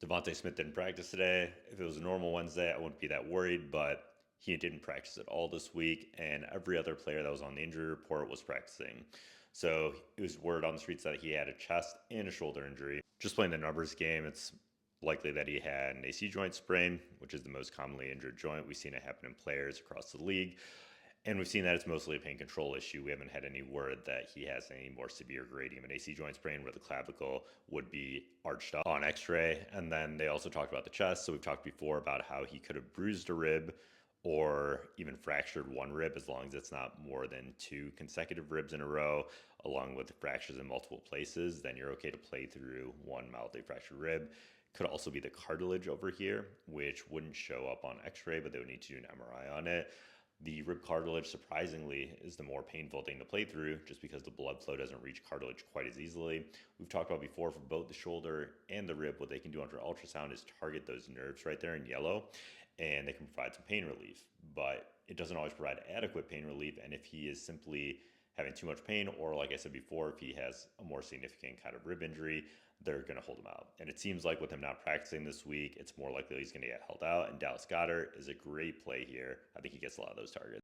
Devonta Smith didn't practice today. If it was a normal Wednesday, I wouldn't be that worried, but he didn't practice at all this week, and every other player that was on the injury report was practicing. So it was word on the streets that he had a chest and a shoulder injury. Just playing the numbers game, it's likely that he had an AC joint sprain, which is the most commonly injured joint. We've seen it happen in players across the league. And we've seen that it's mostly a pain control issue. We haven't had any word that he has any more severe grading of an AC joint sprain where the clavicle would be arched up on x-ray. And then they also talked about the chest. So we've talked before about how he could have bruised a rib or even fractured one rib as long as it's not more than two consecutive ribs in a row, along with fractures in multiple places. Then you're okay to play through one mildly fractured rib. Could also be the cartilage over here, which wouldn't show up on x-ray, but they would need to do an MRI on it. The rib cartilage, surprisingly, is the more painful thing to play through just because the blood flow doesn't reach cartilage quite as easily. We've talked about before for both the shoulder and the rib, what they can do under ultrasound is target those nerves right there in yellow, and they can provide some pain relief. But it doesn't always provide adequate pain relief, and if he is simply having too much pain, or like I said before, if he has a more significant kind of rib injury, they're going to hold him out. And it seems like with him not practicing this week, it's more likely he's going to get held out. And Dallas Goedert is a great play here. I think he gets a lot of those targets.